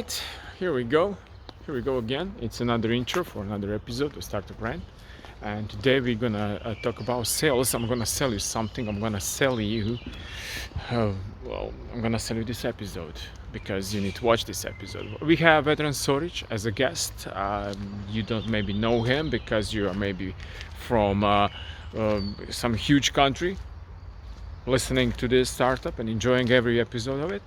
right, here we go. Here we go again. It's another intro for another episode of StartUp. And today we're gonna talk about sales. I'm gonna sell you something. I'm gonna sell you, I'm gonna sell you this episode because you need to watch this episode. We have Vedran Sorić as a guest. You don't maybe know him because you are maybe from some huge country listening to this startup and enjoying every episode of it.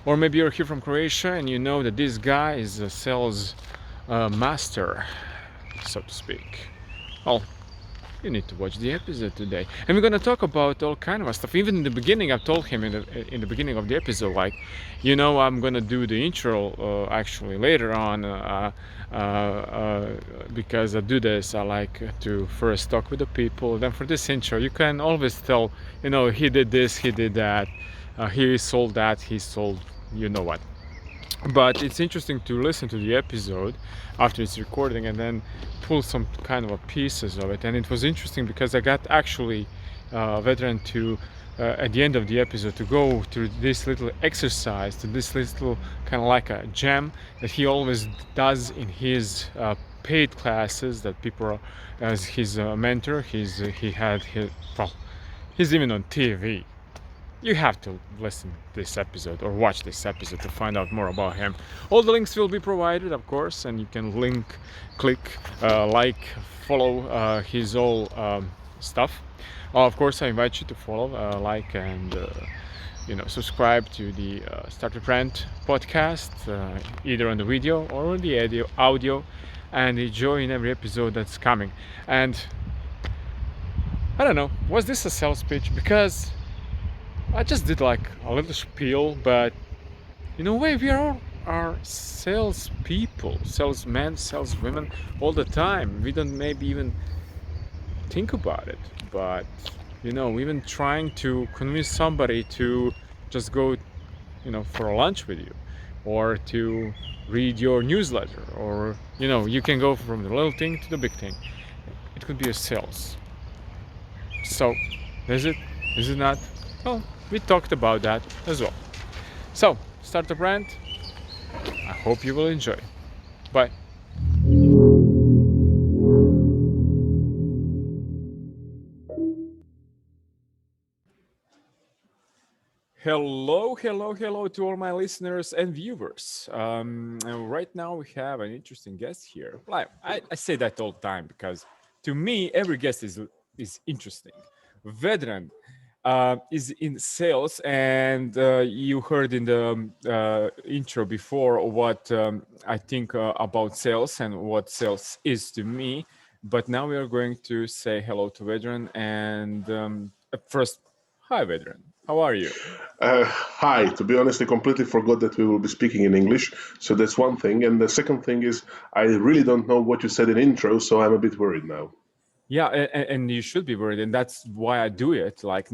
Or maybe you're here from Croatia and you know that this guy is a sales master, so to speak. Well, you need to watch the episode today. And we're gonna talk about all kind of stuff. Even in the beginning, I told him in the beginning of the episode, like, I'm gonna do the intro actually later on because I do this. I like to first talk with the people. Then for this intro, you can always tell, he did this, he did that, he sold that, he sold, what. But it's interesting to listen to the episode after it's recording and then pull some kind of pieces of it. And it was interesting because I got actually Vedran to at the end of the episode to go through this little exercise, to this little kind of like a jam that he always does in his paid classes that people are, as his mentor. He's even on TV. You have to listen to this episode or watch this episode to find out more about him. All the links will be provided, of course, and you can click, like, follow his all stuff. Of course, I invite you to follow, like, and subscribe to the StartUp podcast, either on the video or on the audio, and enjoy in every episode that's coming. And I don't know, was this a sales pitch? Because I just did like a little spiel, but in a way we are salespeople, salesmen, saleswomen all the time. We don't maybe even think about it, but even trying to convince somebody to just go, for a lunch with you, or to read your newsletter, or you can go from the little thing to the big thing. It could be a sales. So, is it not? Well, we talked about that as well. So, StartUp Rant. I hope you will enjoy. Bye. Hello to all my listeners and viewers. And right now we have an interesting guest here. Like, I say that all the time because to me every guest is interesting. Vedran is in sales, and you heard in the intro before what I think about sales and what sales is to me. But now we are going to say hello to Vedran, and first, hi Vedran, how are you? Hi. To be honest, I completely forgot that we will be speaking in English. So that's one thing. And the second thing is, I really don't know what you said in intro, so I'm a bit worried now. Yeah, and you should be worried, and that's why I do it. Like,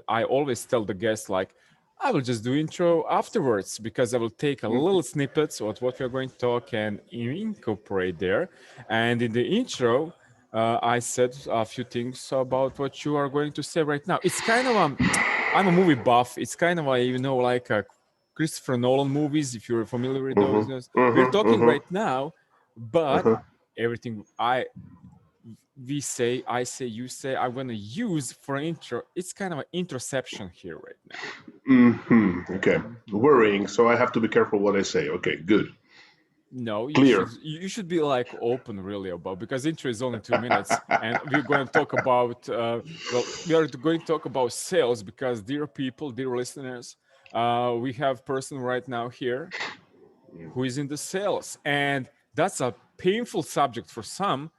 I always tell the guest, like, I will just do intro afterwards because I will take a little snippets of what we're going to talk and incorporate there. And in the intro, I said a few things about what you are going to say right now. It's kind of I'm a movie buff. It's kind of like a Christopher Nolan movies, if you're familiar with those. We're talking right now, but everything I say, you say, I'm going to use for intro. It's kind of an interception here right now. Okay. Worrying. So I have to be careful what I say. Okay, good. No, Clear. You should be like open really about, because intro is only 2 minutes and we're going to talk about, we are going to talk about sales because, dear people, dear listeners, we have person right now here who is in the sales, and that's a painful subject for some,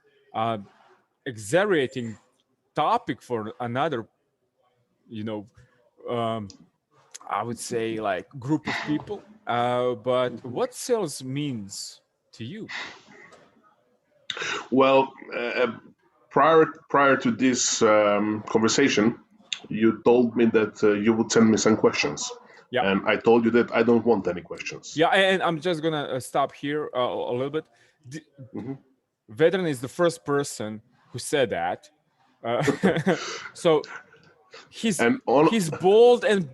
exhilarating topic for another, I would say, like, group of people. But what sales means to you? Well, prior to this conversation, you told me that you would send me some questions. Yeah. And I told you that I don't want any questions. Yeah, and I'm just gonna stop here a little bit. Vedran is the first person who said that. So he's bold and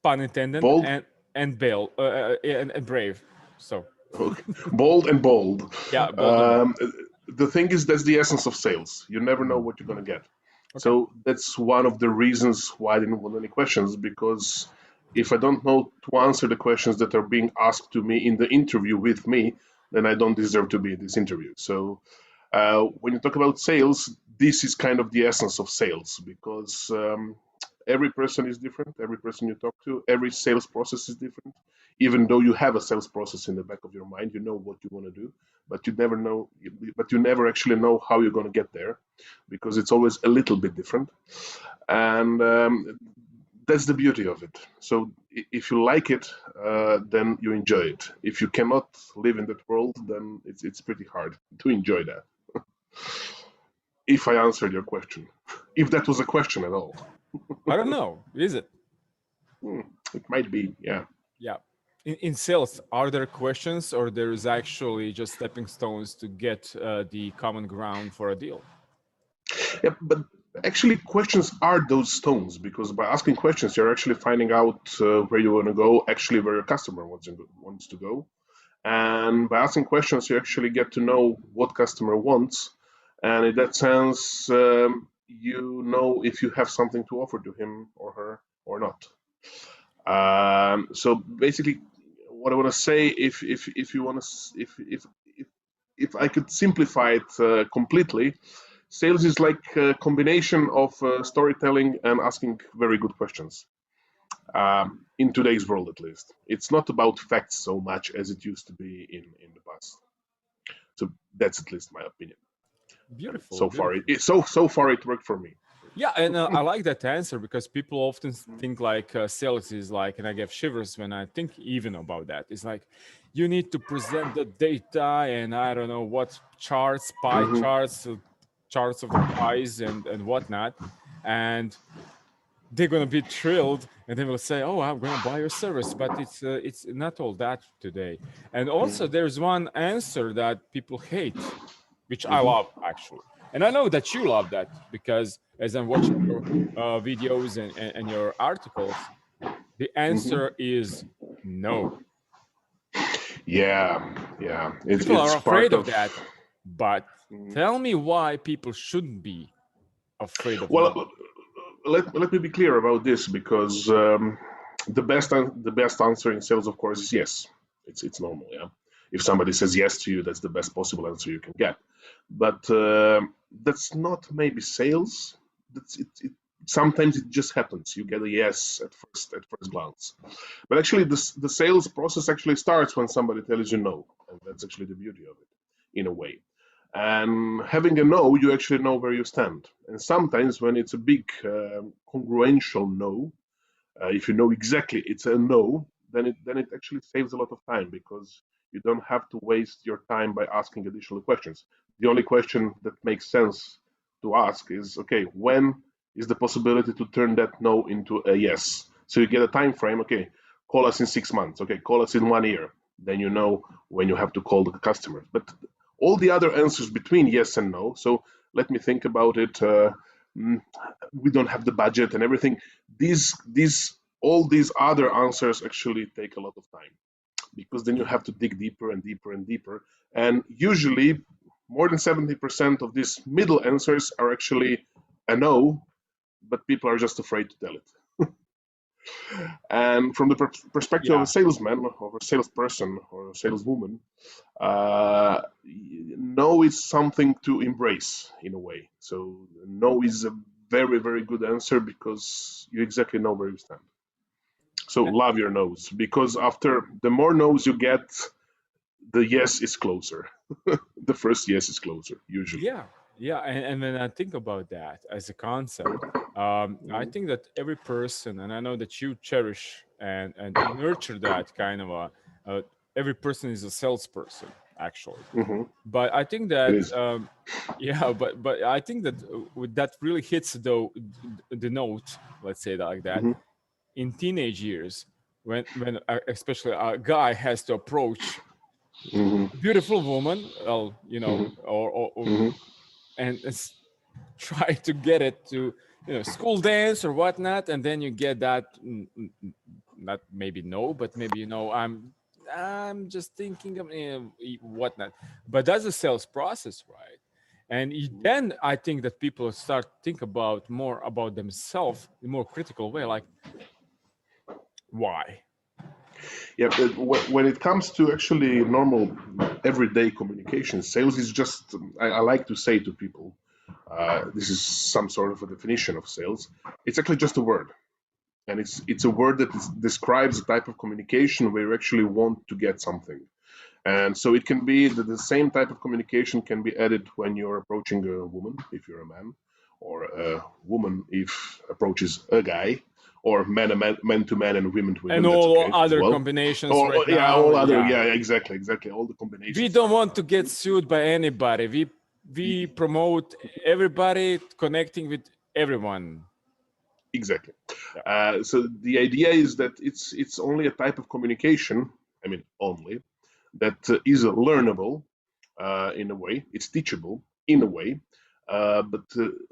pun intended, bold? and and and brave. So Okay. Bold and bold. yeah, bold and brave. The thing is, that's the essence of sales. You never know what you're going to get. Okay. So that's one of the reasons why I didn't want any questions, because if I don't know to answer the questions that are being asked to me in the interview with me, then I don't deserve to be in this interview. So when you talk about sales, this is kind of the essence of sales, because every person is different. Every person you talk to, every sales process is different. Even though you have a sales process in the back of your mind, you know what you want to do, but you never know, but you never actually know how you're going to get there, because it's always a little bit different. And that's the beauty of it. So if you like it, then you enjoy it. If you cannot live in that world, then it's pretty hard to enjoy that. If I answered your question, if that was a question at all. I don't know. Is it? It might be, yeah. Yeah. In sales, are there questions, or there is actually just stepping stones to get the common ground for a deal? Yeah, but actually, questions are those stones, because by asking questions, you're actually finding out where you want to go, actually where your customer wants to go. And by asking questions, you actually get to know what customer wants. And in that sense, you know if you have something to offer to him or her or not. So basically, what I want to say, if you want to, if I could simplify it completely, sales is like a combination of storytelling and asking very good questions. In today's world, at least, it's not about facts so much as it used to be in the past. So that's at least my opinion. Beautiful. So far, Beautiful. so far it worked for me. Yeah, and I like that answer, because people often think like sales is like, and I get shivers when I think even about that. It's like you need to present the data and I don't know what charts, pie charts, charts of the pies and whatnot, and they're gonna be thrilled and they will say, "Oh, I'm gonna buy your service," but it's not all that today. And also, there's one answer that people hate, which I love actually, and I know that you love that, because as I'm watching your videos and your articles, the answer is no. Yeah, yeah. People are It's afraid part of of. that, but tell me why people shouldn't be afraid of no. Well, let me be clear about this, because the best answer in sales, of course, is yes. It's normal, yeah. If somebody says yes to you, that's the best possible answer you can get. But that's not maybe sales. That's it. Sometimes it just happens. You get a yes at first glance. But actually, the sales process actually starts when somebody tells you no, and that's actually the beauty of it, in a way. And having a no, you actually know where you stand. And sometimes when it's a big congruential no, if you know exactly it's a no, then it actually saves a lot of time, because you don't have to waste your time by asking additional questions. The only question that makes sense to ask is, okay, when is the possibility to turn that no into a yes? So you get a time frame. Okay, call us in 6 months. Okay, call us in 1 year. Then you know when you have to call the customer. But all the other answers between yes and no. So let me think about it. We don't have the budget and everything. These all these other answers actually take a lot of time, because then you have to dig deeper and deeper and deeper. And usually, more than 70% of these middle answers are actually a no, but people are just afraid to tell it. And from the perspective of a Yeah, salesman or a salesperson or a saleswoman, no is something to embrace in a way. So no is a very, very good answer, because you exactly know where you stand. So love your no's, because after the more no's you get, the yes is closer. The first yes is closer, usually. yeah, yeah. And when I think about that as a concept, I think that every person, and I know that you cherish and nurture that kind of every person is a salesperson actually. Hmm. But I think It that is. yeah, but I think that that really hits the note, let's say that like that, Hmm. in teenage years, when especially a guy has to approach Hmm. a beautiful woman, well, Hmm. or Hmm. and try to get it to school dance or whatnot, and then you get that not maybe no, but maybe, you know, I'm just thinking of whatnot. But that's a sales process, right? And then I think that people start think about more about themselves in a more critical way, like why? Yeah, but when it comes to actually normal everyday communication, sales is just, I like to say to people, this is some sort of a definition of sales. It's actually just a word. And it's a word that describes a type of communication where you actually want to get something. And so it can be that the same type of communication can be added when you're approaching a woman, if you're a man, or a woman if approaches a guy, or man to man and women to women. And that's all okay as other well. combinations Or, right yeah, now. all other, Yeah. yeah, exactly, all the combinations. We don't want to get sued by anybody. We promote everybody connecting with everyone. Exactly. So the idea is that it's only a type of communication. I mean, only that is learnable in a way. It's teachable in a way. But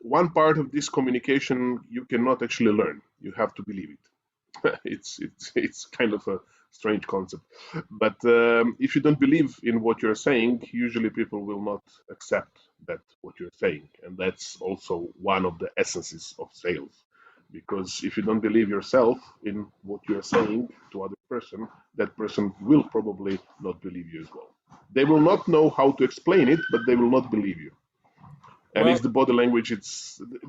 one part of this communication you cannot actually learn. You have to believe it. It's kind of a strange concept. But if you don't believe in what you're saying, usually people will not accept that what you're saying, and that's also one of the essences of sales. Because if you don't believe yourself in what you're saying to other person, that person will probably not believe you as well. They will not know how to explain it, but they will not believe you. And Well, it's the body language.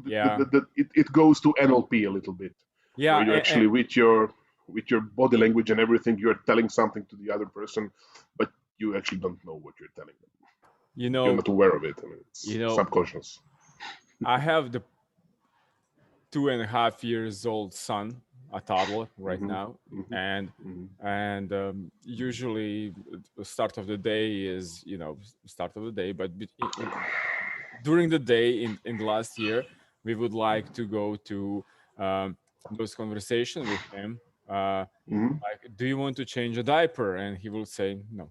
yeah. It goes to NLP a little bit, Yeah, where you actually with your body language and everything, you're telling something to the other person, but you actually don't know what you're telling them. you You're know, not aware of it. I mean, it's you know, subconscious. I have the 2.5 years old son, a toddler right Hmm. now, Hmm. and Hmm. usually the start of the day is, you know, start of the day, but during the day in the last year, we would like to go to those conversations with him. Hmm. Like, do you want to change a diaper? And he will say no.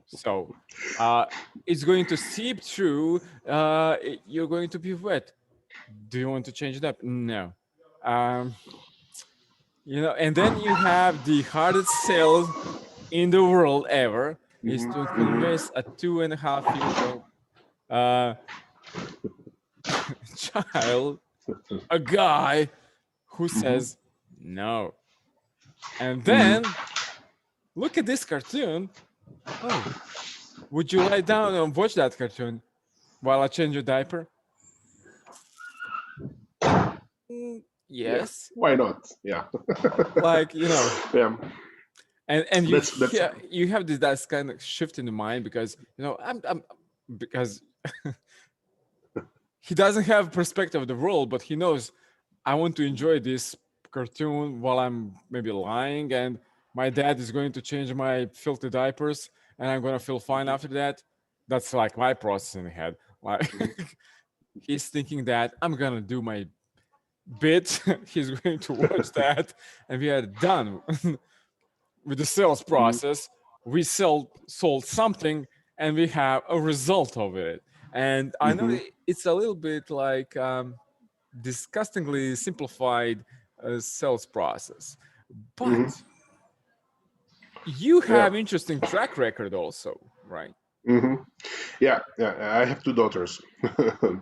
So it's going to seep through. You're going to be wet. Do you want to change it up? No. Um, you know, and then you have the hardest sales in the world ever is Hmm. to Hmm. convince a 2.5 years old uh, child, a guy who Hmm. says no. And Hmm. then look at this cartoon. Oh, would you lie down and watch that cartoon while I change your diaper? Yeah. Yes. Why not? Yeah. Like, you know, Yeah. and That's. you have this that kind of shift in the mind because, you know, I'm because he doesn't have perspective of the world, but he knows I want to enjoy this cartoon while I'm maybe lying, and my dad is going to change my filthy diapers, and I'm gonna feel fine after that. That's like my process in the head. Like he's thinking that I'm gonna do my bit. He's going to watch that, and we are done with the sales Mhm. process. We sold something, and we have a result of it. And I know Mhm. it's a little bit like disgustingly simplified sales process, Mhm. but you Yeah. have interesting track record also, right? Mhm. Yeah. Yeah. I have two daughters.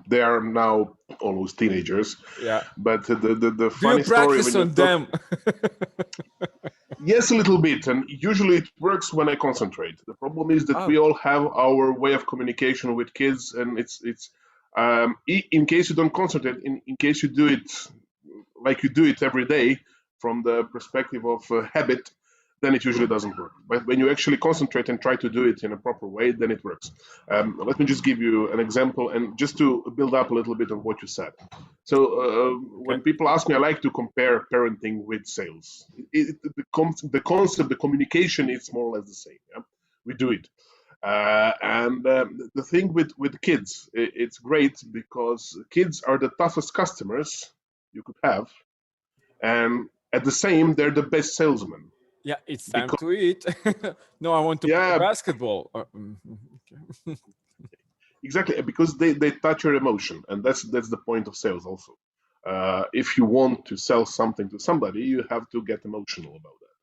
They are now almost teenagers. Yeah. But the Do you funny story when practice you on talk, them? yes, a little bit, and usually it works when I concentrate. The problem is that we Oh, all have our way of communication with kids, and it's in case you don't concentrate, in case you do it like you do it every day from the perspective of habit, then it usually doesn't work. But when you actually concentrate and try to do it in a proper way, then it works. Let me just give you an example, and just to build up a little bit on what you said. So okay. when people ask me, I like to compare parenting with sales. The concept, the communication, is more or less the same. Yeah? We do it. And the thing with kids, it's great because kids are the toughest customers you could have, and at the same, they're the best salesmen. Yeah, it's time Because to eat. No, I want to play yeah, basketball. exactly, because they touch your emotion, and that's the point of sales also. If you want to sell something to somebody, you have to get emotional about that.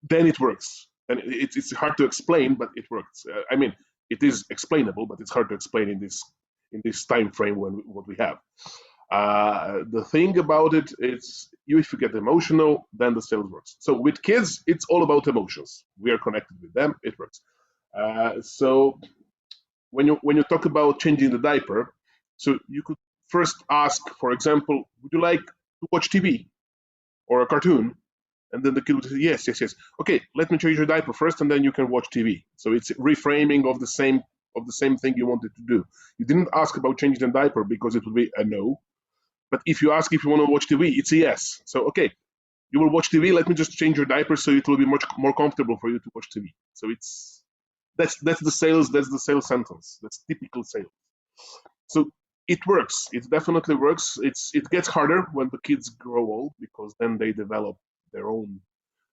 Then it works. And it's hard to explain, but it works. I mean, it is explainable, but it's hard to explain in this time frame what we have. The thing about it is, if you get emotional, then the sales works. So with kids, it's all about emotions. We are connected with them. It works. So when you talk about changing the diaper, so you could first ask, for example, would you like to watch TV or a cartoon? And then the kid would say, yes, yes, yes. Okay, let me change your diaper first, and then you can watch TV. So it's reframing of the same thing you wanted to do. You didn't ask about changing the diaper because it would be a no. But if you ask if you want to watch TV, it's a yes. So okay, you will watch TV. Let me just change your diaper so it will be much more comfortable for you to watch TV. So that's the sales. That's the sales sentence. That's typical sales. So it works. It definitely works. It gets harder when the kids grow old, because then they develop their own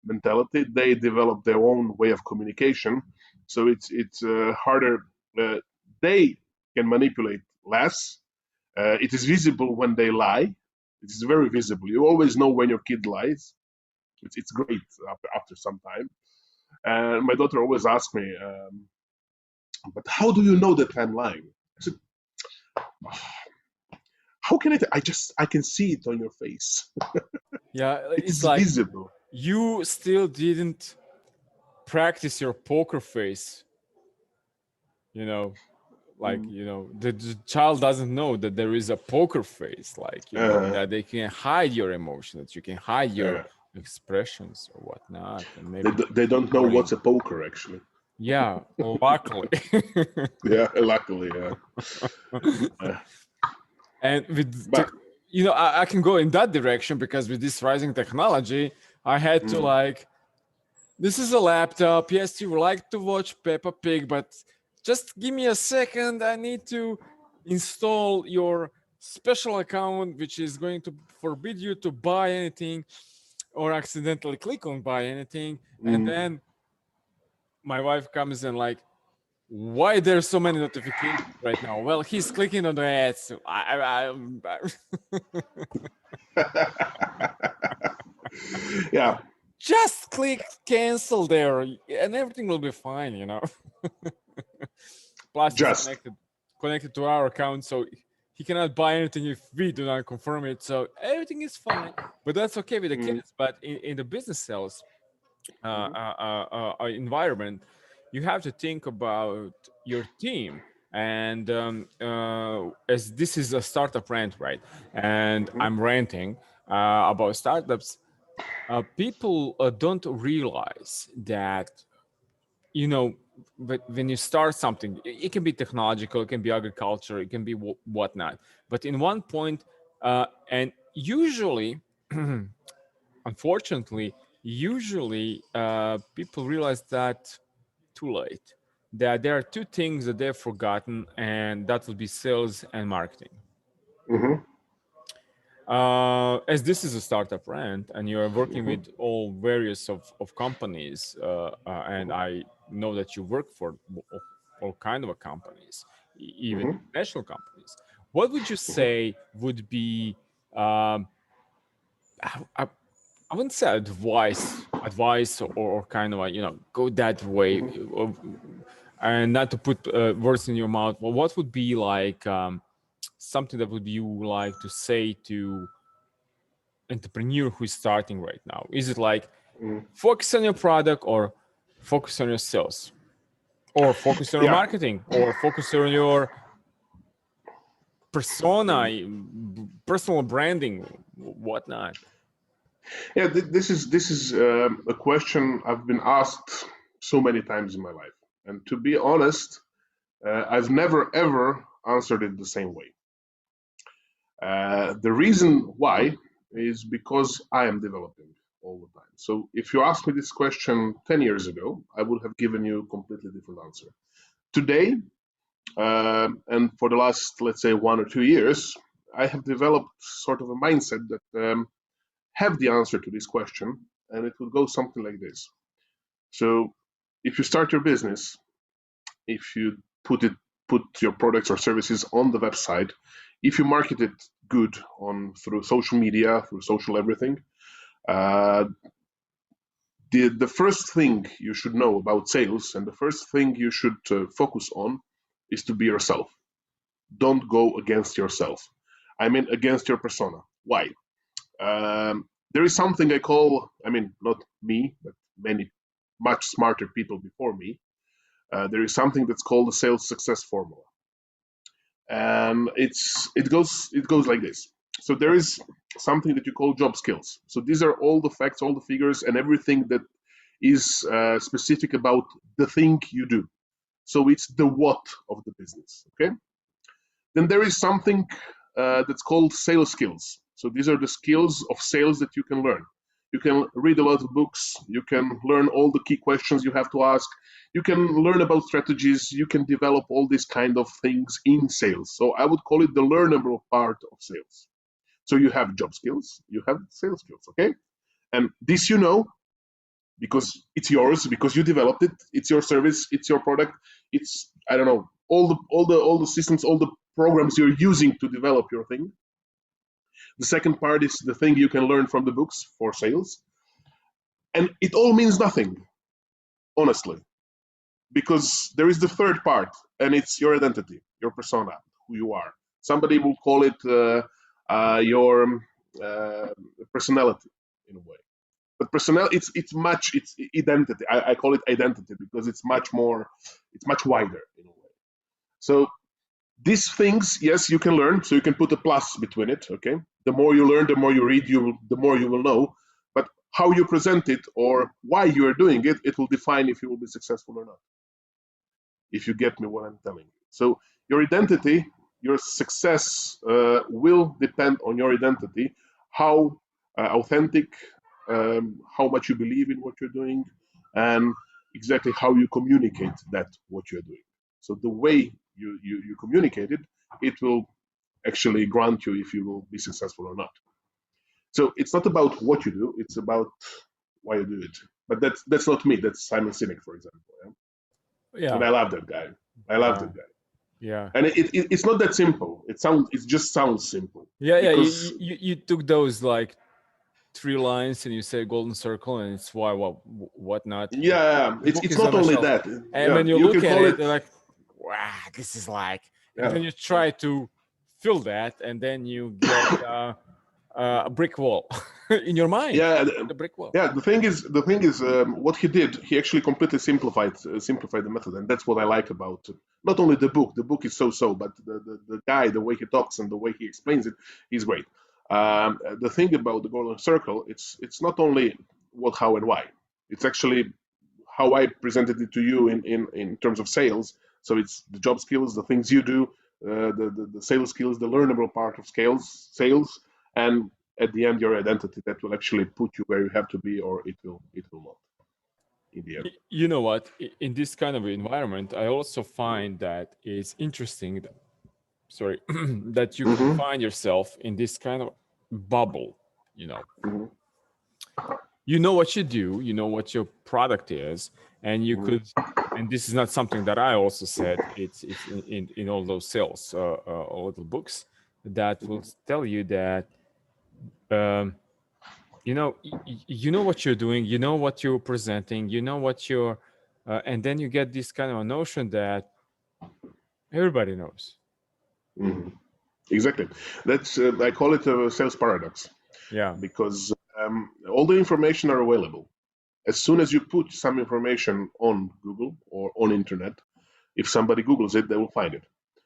mentality. They develop their own way of communication. So it's harder. They can manipulate less. It is visible when they lie. It is very visible. You always know when your kid lies. It's great after some time. And my daughter always asks me, but how do you know that I'm lying? I said, how can I can see it on your face. Yeah, It's like visible. you still didn't practice your poker face. The child doesn't know that there is a poker face, that they can hide your emotions, that you can hide your expressions or whatnot, and maybe they don't know what's a poker, actually. Yeah, luckily. Yeah, luckily, yeah. And I can go in that direction, because with this rising technology, I had to this is a laptop. Yes, you like to watch Peppa Pig, but just give me a second. I need to install your special account, which is going to forbid you to buy anything or accidentally click on buy anything. And then my wife comes in like, why there's so many notifications right now? Well, he's clicking on the ads. So Yeah. Just click cancel there, and everything will be fine. Plus, it's connected to our account, so he cannot buy anything if we do not confirm it. So everything is fine. But that's okay with the kids. But in the business sales environment, you have to think about your team. And as this is a startup rant, right? And I'm ranting about startups. People don't realize that, but when you start something, it can be technological, it can be agriculture, it can be whatnot. But in one point, and usually, unfortunately, people realize that too late. That there are two things that they've forgotten, and that will be sales and marketing. As this is a startup rant, and you're working with all various of companies, and I know that you work for all kind of companies, even national companies. What would you say would be, I wouldn't say advice or kind of go that way, and not to put words in your mouth. Well, what would be like something that would you like to say to entrepreneur who is starting right now? Is it like focus on your product, or focus on your sales, or focus on your marketing, or focus on your persona, personal branding, whatnot? Yeah, this is a question I've been asked so many times in my life, and to be honest, I've never ever answered it the same way. The reason why is because I am developing all the time. So if you asked me this question 10 years ago, I would have given you a completely different answer. Today, and for the last, let's say, 1 or 2 years, I have developed sort of a mindset that have the answer to this question, and it will go something like this. So if you start your business, if you put your products or services on the website, if you market it good through social media, through social everything. The first thing you should know about sales, and the first thing you should focus on, is to be yourself. Don't go against yourself. I mean, against your persona. Why? There is something I call, not me, but many much smarter people before me. There is something that's called the sales success formula. And it goes like this. So there is something that you call job skills. So these are all the facts, all the figures, and everything that is specific about the thing you do. So it's the what of the business, okay? Then there is something that's called sales skills. So these are the skills of sales that you can learn. You can read a lot of books. You can learn all the key questions you have to ask. You can learn about strategies. You can develop all these kind of things in sales. So I would call it the learnable part of sales. So you have job skills, you have sales skills, okay? And this you know because it's yours, because you developed it. It's your service, it's your product. It's, I don't know, all the systems, all the programs you're using to develop your thing. The second part is the thing you can learn from the books for sales. And it all means nothing, honestly, because there is the third part, and it's your identity, your persona, who you are. Somebody will call it your personality in a way. But personality, it's identity. I call it identity because it's much wider in a way. So these things, yes, you can learn, so you can put a plus between it, okay? The more you learn, the more you read, the more you will know. But how you present it or why you are doing it, it will define if you will be successful or not. If you get me what I'm telling you. So your identity, your success will depend on your identity, how authentic, how much you believe in what you're doing, and exactly how you communicate what you're doing. So the way you communicate it, it will actually grant you if you will be successful or not. So it's not about what you do, it's about why you do it. But that's not me, that's Simon Sinek, for example. Yeah. And I love that guy. That guy. Yeah. And it's not that simple. It just sounds simple. Yeah, because you took those like 3 lines and you say golden circle and it's why, what not. Yeah, it's not only that. And when you look at it, you're like, wow, this is like, and then you try to fill that and then you get a brick wall in your mind. Yeah, the brick wall. Yeah, the thing is, what he did, he actually completely simplified the method, and that's what I like about not only the book. The book is so, but the guy, the way he talks and the way he explains it, is great. The thing about the golden circle, it's not only what, how, and why. It's actually how I presented it to you in terms of sales. So it's the job skills, the things you do, the sales skills, the learnable part of sales, and at the end your identity that will actually put you where you have to be, or it will not in the end. You know what, in this kind of environment I also find that it's interesting that you can find yourself in this kind of bubble, you know what you do, you know what your product is, and you could, and this is not something that I also said, it's in all those sales little books that will tell you that you know what you're doing, you know what you're presenting, you know what you're and then you get this kind of a notion that everybody knows. Exactly. That's I call it a sales paradox. Yeah. Because all the information are available. As soon as you put some information on Google or on internet, if somebody Googles it, they will find it.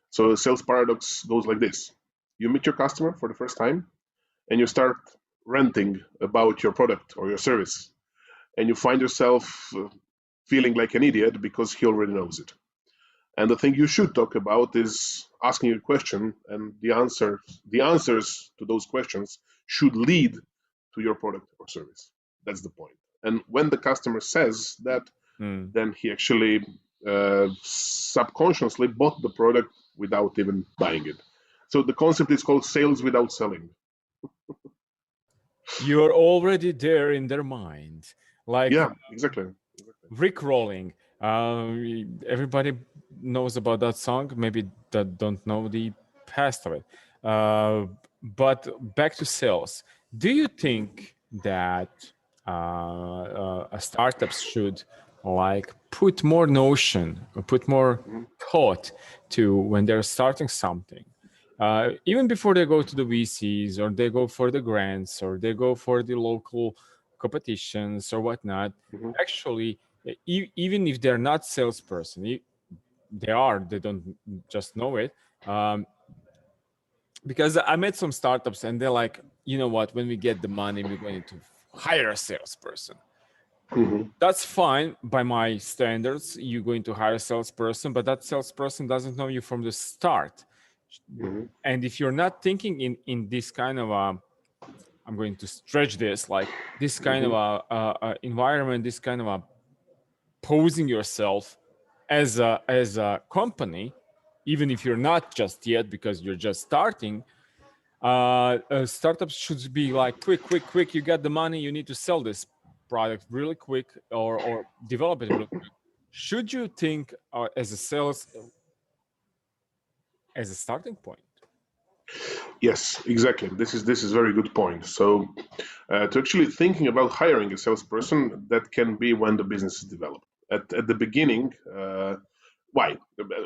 So the sales paradox goes like this. You meet your customer for the first time and you start ranting about your product or your service. And you find yourself feeling like an idiot because he already knows it. And the thing you should talk about is asking a question, and the answers to those questions should lead to your product or service. That's the point. And when the customer says that, then he actually subconsciously bought the product without even buying it. So the concept is called sales without selling. You're already there in their mind. Like, yeah, exactly. Rickrolling. Everybody knows about that song, maybe that don't know the past of it. But back to sales. Do you think that startups should like put more notion, or put more thought to when they're starting something, even before they go to the VCs or they go for the grants or they go for the local competitions or whatnot? Actually, even if they're not salesperson, they don't just know it. Because I met some startups and they're like, you know what, when we get the money, we're going to hire a salesperson. That's fine by my standards. You're going to hire a salesperson, but that salesperson doesn't know you from the start. And if you're not thinking in this kind of I'm going to stretch this, like this kind of a environment, this kind of a posing yourself as a company, even if you're not just yet because you're just starting. Startups should be like quick. You got the money, you need to sell this product really quick or develop it really quick. Should you think as a sales as a starting point? Yes, exactly. This is very good point. So, to actually thinking about hiring a salesperson, that can be when the business is developed. At the beginning, why?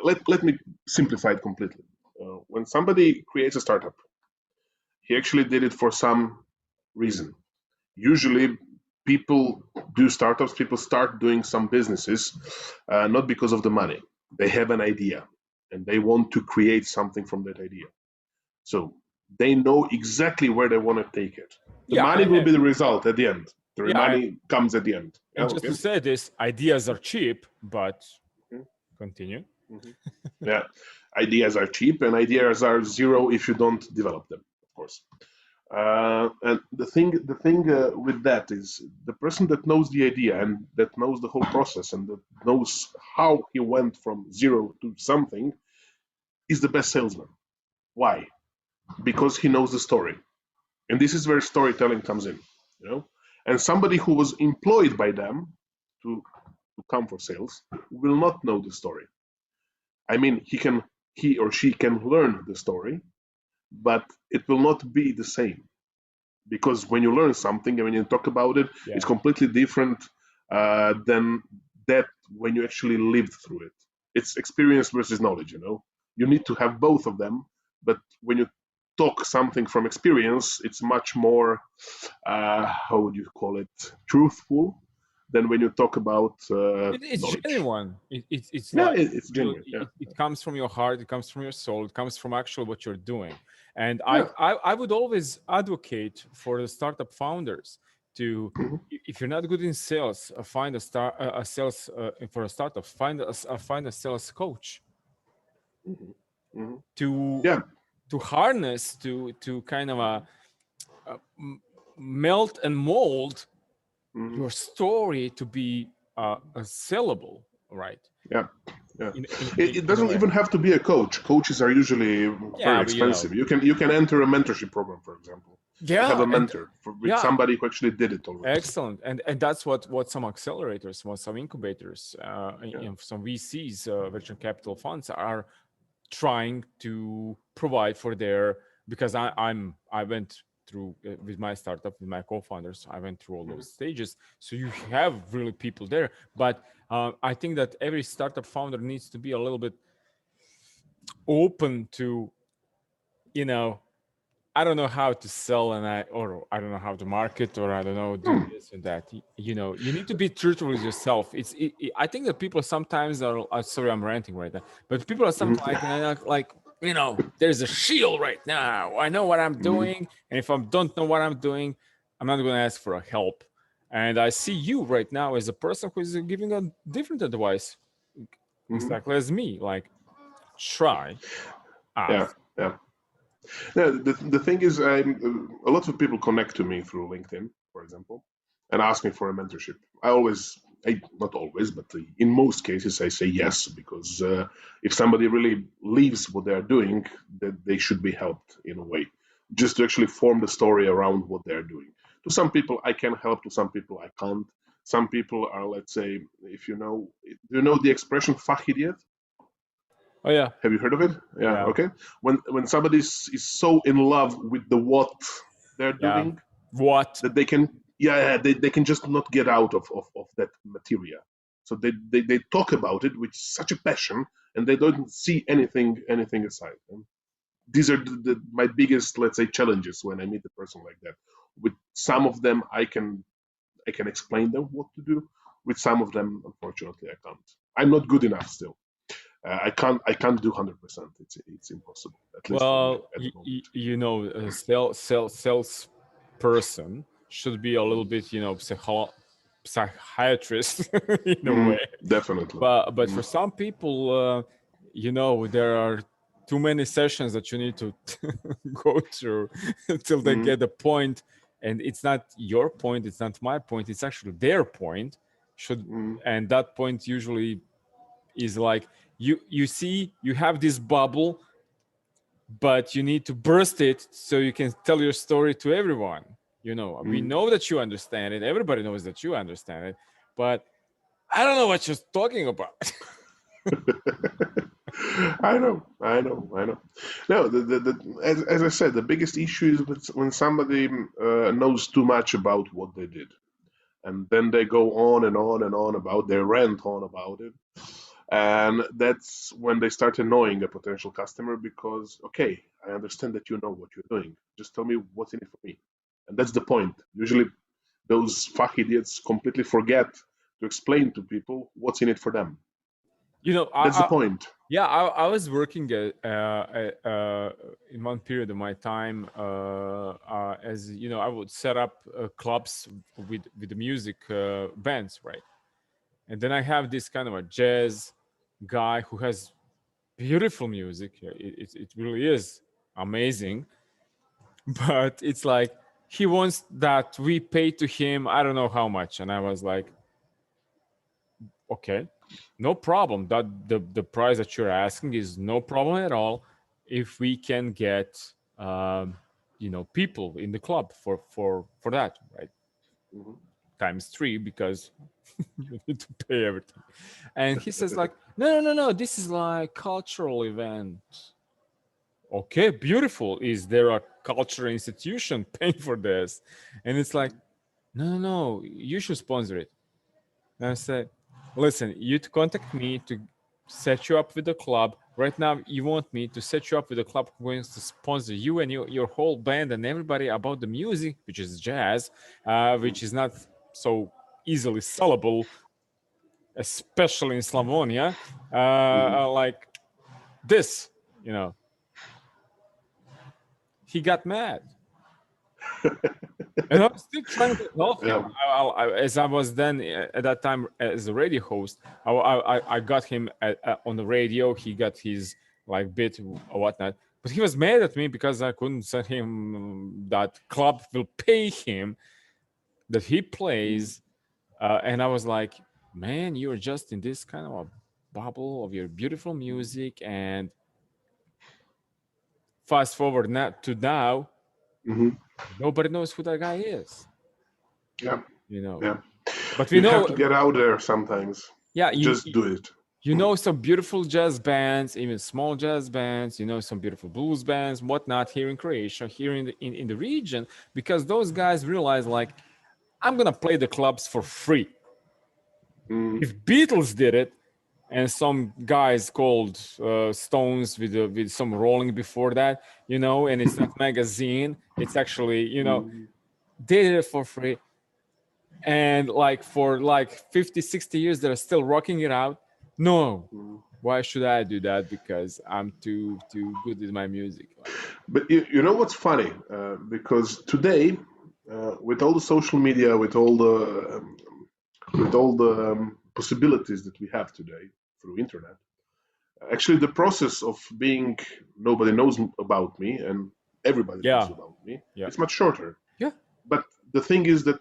Let me simplify it completely. When somebody creates a startup, he actually did it for some reason. Usually, people do startups. People start doing some businesses, not because of the money. They have an idea, and they want to create something from that idea. So they know exactly where they want to take it. The money will be the result at the end. The money comes at the end. And just to say this, ideas are cheap, but continue. Yeah, ideas are cheap, and ideas are zero if you don't develop them, of course. And the thing with that is the person that knows the idea and that knows the whole process and that knows how he went from zero to something is the best salesman. Why? Because he knows the story. And this is where storytelling comes in, you know. And somebody who was employed by them to come for sales will not know the story. I mean, he or she can learn the story, but it will not be the same. Because when you learn something and when you talk about it, it's completely different than that when you actually lived through it. It's experience versus knowledge, you know. You need to have both of them, but when you talk something from experience, it's much more, how would you call it, truthful than when you talk about it's knowledge. genuine. It's Yeah, like it's genuine. Yeah. It comes from your heart. It comes from your soul. It comes from actually what you're doing. And I would always advocate for the startup founders to, if you're not good in sales, find a sales for a startup. Find a sales coach to harness to kind of melt and mold your story to be sellable, right? Yeah. It doesn't even have to be a coach. Coaches are usually very expensive. You can enter a mentorship program, for example. Have a mentor with somebody who actually did it already. Excellent, and that's what some accelerators, what some incubators, some VCs, venture capital funds are trying to provide for their, because I went through with my startup, with my co-founders, I went through all those stages. So you have really people there, but I think that every startup founder needs to be a little bit open to, you know, I don't know how to sell and I don't know how to market, or I don't know, do this and that. You know, you need to be truthful with yourself. I think that people sometimes are sorry, I'm ranting right now, but people are sometimes like, you know, there's a shield right now. I know what I'm doing. And if I don't know what I'm doing, I'm not going to ask for help. And I see you right now as a person who is giving a different advice, exactly as me, like try, ask. Yeah. The thing is, a lot of people connect to me through LinkedIn, for example, and ask me for a mentorship. Not always, but in most cases, I say yes, because if somebody really leaves what they're doing, that they should be helped in a way, just to actually form the story around what they're doing. To some people, I can help. To some people, I can't. Some people are, let's say, if you know the expression "fuck idiot." Oh yeah, Have you heard of it? Yeah. yeah, Okay. When somebody is so in love with the what they're yeah. doing What? that they can, yeah, they can just not get out of that material. So they talk about it with such a passion, and they don't see anything aside. And these are my biggest, let's say, challenges when I meet a person like that. With some of them, I can explain them what to do. With some of them, unfortunately, I can't. I'm not good enough still. I can't do 100%. It's impossible, at least for me Well, at the moment. a sales person should be a little bit, psychiatrist in a way. Definitely. But for some people, there are too many sessions that you need to go through until they get the point, and it's not your point, it's not my point, it's actually their point. And that point usually is like, you see, you have this bubble, but you need to burst it so you can tell your story to everyone. We know that you understand it, everybody knows that you understand it, but I don't know what you're talking about. I know. No, as I said, the biggest issue is when somebody knows too much about what they did, and then they go on and on and on about, they rant on about it, and that's when they start annoying a potential customer because, okay, I understand that you know what you're doing. Just tell me what's in it for me, and that's the point. Usually, those fuck idiots completely forget to explain to people what's in it for them. That's the point. Yeah, I was working in one period of my time as I would set up clubs with the music bands, right? And then I have this kind of a jazz guy who has beautiful music. It really is amazing, but it's like he wants that we pay to him I don't know how much, and I was like, okay, no problem. That the price that you're asking is no problem at all if we can get people in the club for that, right? Mhm. Times three, because you need to pay everything. And he says like, no, this is like cultural event. Okay, beautiful. Is there a cultural institution paying for this? And it's like, no, you should sponsor it. And I said, listen, you to contact me to set you up with the club. Right now, you want me to set you up with a club who wants to sponsor you and your whole band and everybody about the music, which is jazz, which is not so easily sellable, especially in Slavonia, like this, you know. He got mad. And I'm still trying to help him. Yeah. As I was then at that time as a radio host, I got him on the radio. He got his like bit or whatnot, but he was mad at me because I couldn't send him that club will pay him that he plays, and I was like, man, you're just in this kind of a bubble of your beautiful music, and fast forward to now, Hmm. nobody knows who that guy is. Yeah. You know, Yeah. but we You have to know, get out there sometimes. yeah, Just do it. you know some beautiful jazz bands, even small jazz bands, some beautiful blues bands, whatnot here in Croatia, here in the region, because those guys realize like, I'm gonna play the clubs for free. Mm. If Beatles did it, and some guys called Stones with some rolling before that, and it's not magazine, it's actually, Mm. they did it for free, and like for like 50, 60 years they're still rocking it out. No, Mm. why should I do that? Because I'm too good with my music. But you know what's funny? Because today, with all the social media, with all the possibilities that we have today through internet, actually the process of being nobody knows about me and everybody knows Yeah, about me, yeah, it's much shorter. yeah. But the thing is that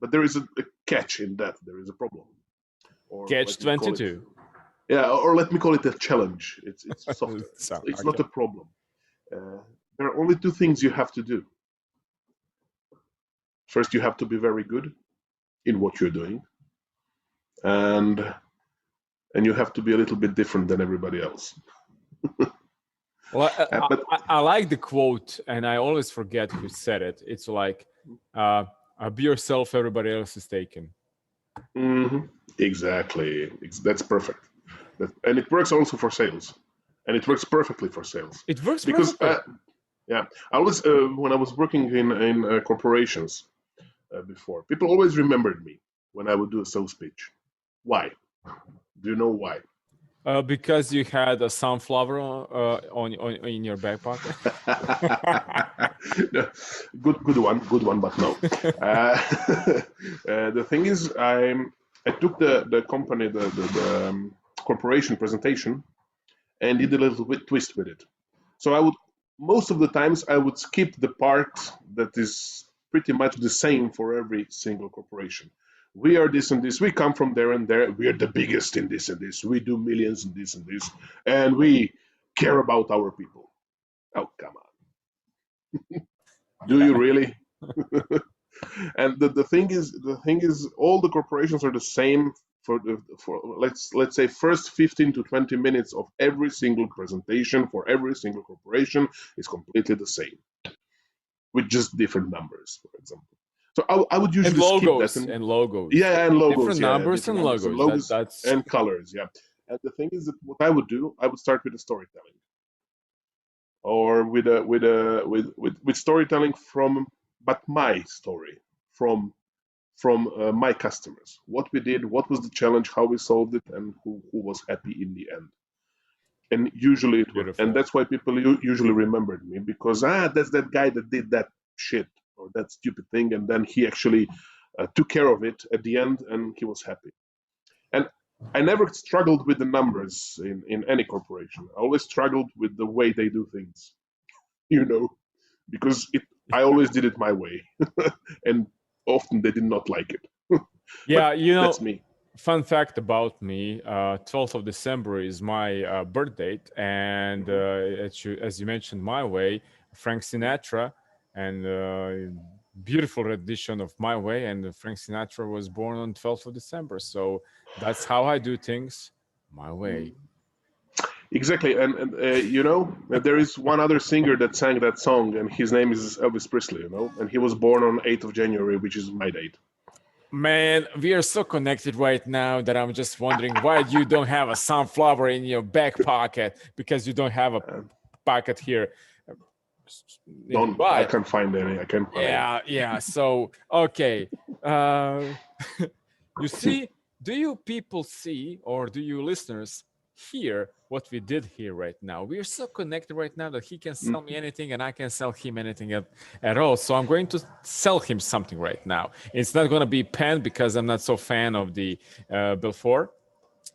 but there is a catch in that. There is a problem, or Catch let me call it, 22. yeah, or let me call it a challenge. It's softer. So It's not okay. a problem. Uh, there are only two things you have to do. First, you have to be very good in what you're doing, and and you have to be a little bit different than everybody else. Well, But I like the quote, and I always forget who said it. It's like, be yourself, everybody else is taken. exactly, that's perfect. And it works also for sales, and it works perfectly for sales. It works Because perfectly. yeah, I always when I was working in corporations before, people always remembered me when I would do a sales pitch. Why? Do you know why? Because you had a sunflower on in your back pocket. No, good one, but no. The thing is, I took the company the corporation presentation and did a little bit twist with it. So I would most of the times I would skip the part that is pretty much the same for every single corporation. We are this and this. We come from there and there. We are the biggest in this and this. We do millions in this and this, and we care about our people. Oh, come on. Do you really? And the thing is, all the corporations are the same for let's say first 15 to 20 minutes of every single presentation for every single corporation is completely the same, with just different numbers, for example. So I would And usually skip that. logos. And logos. Yeah, and logos. Different numbers different and numbers logos. and logos That's and colors. Yeah. And the thing is that what I would do, I would start with the storytelling, or with storytelling from, but my story from my customers. What we did, what was the challenge, how we solved it, and who was happy in the end. And usually it worked. beautiful. And that's why people usually remembered me, because that's that guy that did that shit or that stupid thing, and then he actually took care of it at the end, and he was happy. And I never struggled with the numbers in any corporation. I always struggled with the way they do things, because I always did it my way, and often they did not like it. Yeah, That's me. Fun fact about me: 12th of December is my birth date, and as you mentioned, my way, Frank Sinatra, and beautiful rendition of My Way, and Frank Sinatra was born on 12th of December, so that's how I do things, my way. Exactly, and there is one other singer that sang that song, and his name is Elvis Presley, and he was born on 8th of January, which is my date. Man, we are so connected right now that I'm just wondering why you don't have a sunflower in your back pocket, because you don't have a pocket here. I can't find any. I can't find any. Yeah. So, okay. You see, do you people see, or do you listeners hear what we did here right now? We are so connected right now that he can sell me anything and I can sell him anything at all. So I'm going to sell him something right now. It's not going to be pen, because I'm not so fan of the Belfort,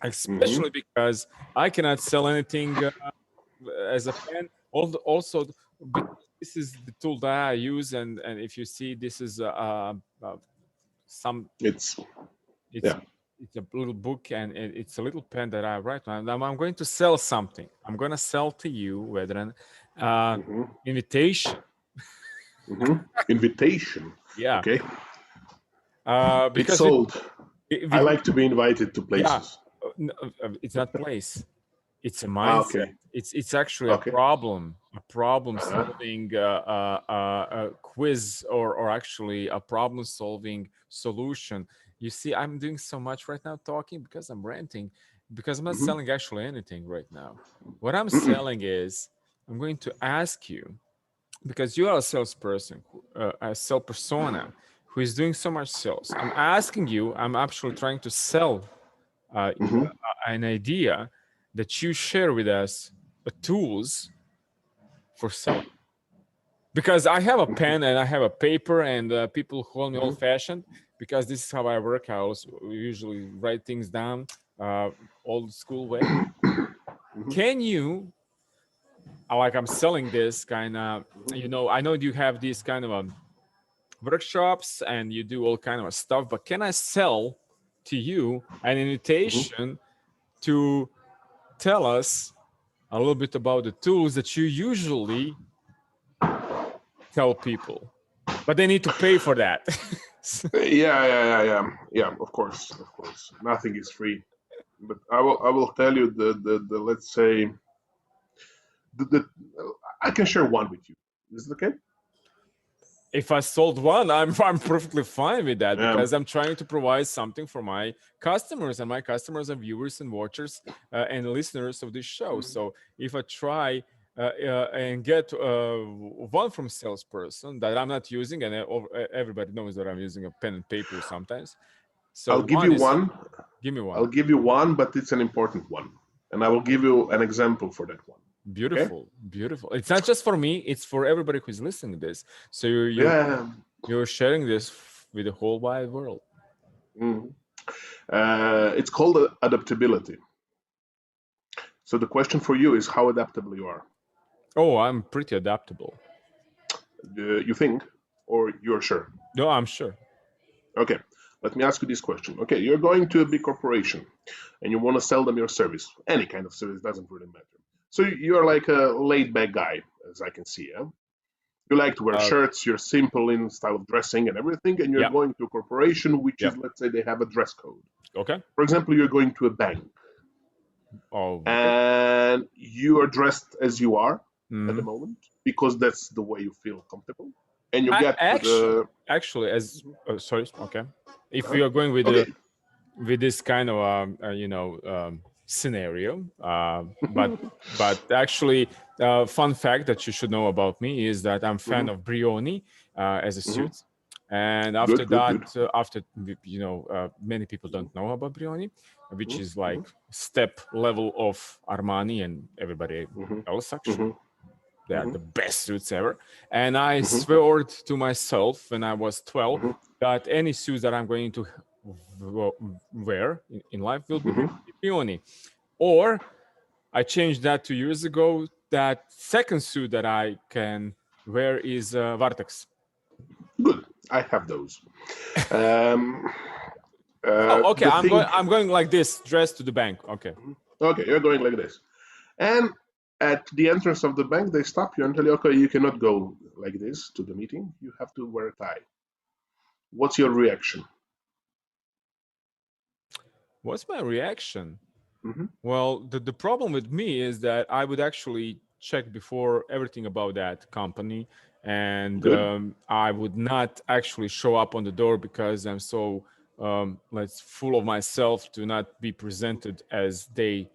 especially because I cannot sell anything as a pen. Also, this is the tool that I use, and if you see, this is some. It's a little book, and it's a little pen that I write on. I'm going to sell something. I'm going to sell to you, Vedran, invitation. Invitation. Yeah. Okay. Because it's sold. I like to be invited to places. Yeah, it's not place. It's a mindset. Okay. It's actually a problem solving a quiz, or actually a problem solving solution. You see, I'm doing so much right now talking because I'm ranting, because I'm not selling actually anything right now. What I'm selling is, I'm going to ask you, because you are a salesperson, a sales persona who is doing so much sales. I'm asking you, I'm actually trying to sell an idea that you share with us, tools for selling. Because I have a pen and I have a paper, and people call me old-fashioned, because this is how I work. I also usually write things down old school way. Can you, like, I'm selling this kind of, I know you have these kind of workshops and you do all kind of stuff, but can I sell to you an invitation to tell us a little bit about the tools that you usually tell people, but they need to pay for that? Yeah. Of course. Nothing is free. but I will tell you the let's say the I can share one with you. Is it okay? If I sold one, I'm perfectly fine with that, Um, because I'm trying to provide something for my customers, and my customers are viewers and watchers and listeners of this show. So if I try and get one from salesperson that I'm not using, and everybody knows that I'm using a pen and paper sometimes. So I'll give one you is, one. give me I'll one. give you one, but it's an important one, and I will give you an example for that one. Okay? Beautiful, beautiful. It's not just for me; it's for everybody who's listening to this. So Yeah. you're sharing this with the whole wide world. Mhm. It's called adaptability. So the question for you is how adaptable you are. Oh, I'm pretty adaptable. You think, or you're sure? No, I'm sure. Okay. Let me ask you this question. Okay, you're going to a big corporation, and you want to sell them your service. Any kind of service doesn't really matter. So you're like a laid-back guy, as I can see. Yeah? You like to wear Uh, shirts. You're simple in style of dressing and everything, and you're yeah, going to a corporation which yeah. is, let's say, they have a dress code. Okay. For example, you're going to a bank, Oh, okay. and you are dressed as you are at the Mm. moment because that's the way you feel comfortable. And you get to the Actually, as sorry, okay. If we are going okay. with this kind of scenario, but actually, fun fact that you should know about me is that I'm Hmm. fan of Brioni as a Hmm. suit. And after Good, good, that, good. many people don't know about Brioni, which Hmm. is like step level of Armani and everybody Hmm. else. Actually, Hmm. they are Hmm. the best suits ever. And I Hmm. swore to myself when I was 12 Hmm. that any suits that I'm going to wear in life will be Hmm. Brioni. Or I changed that 2 years ago. That second suit that I can wear is Vartex. Good. I have those. Um, Oh, okay. the I'm going. thing. I'm going like this, dressed to the bank. Okay. Okay, you're going like this, and at the entrance of the bank, they stop you and tell you, okay, you cannot go like this to the meeting. You have to wear a tie. What's your reaction? What's my reaction? Hmm. Well, the problem with me is that I would actually check before everything about that company, and Good. I would not actually show up on the door because I'm so like full of myself to not be presented as they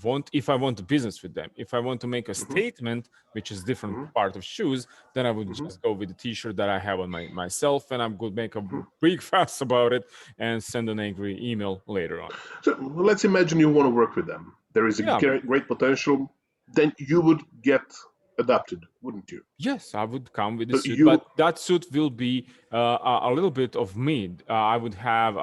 want. If I want a business with them, if I want to make a Hmm. statement, which is different Hmm. part of shoes, then I would Hmm. just go with the T-shirt that I have on myself, and I would make a Hmm. big fuss about it and send an angry email later on. So let's imagine you want to work with them. There is a Yeah. great potential. Then you would get adapted, wouldn't you? Yes, I would come with a So suit, you. but that suit will be a little bit of me. I would have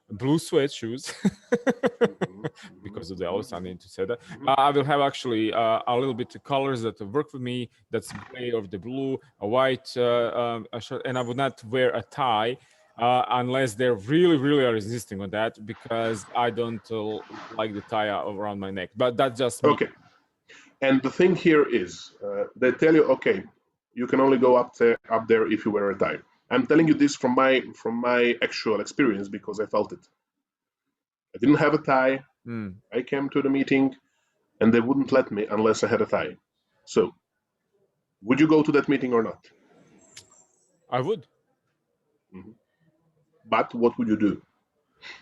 blue suede shoes Mhm, mhm, because of the mhm, hours. I mhm, need to say that. mhm, I will have actually a little bit of colors that work with me. That's gray or the blue, a white a shirt, and I would not wear a tie unless they really, really are insisting on that because I don't like the tie around my neck. But that's just me. okay. And the thing here is, they tell you, okay, you can only go up there if you wear a tie. I'm telling you this from my actual experience because I felt it. I didn't have a tie. Mm, I came to the meeting, and they wouldn't let me unless I had a tie. So, would you go to that meeting or not? I would. Mhm. But what would you do?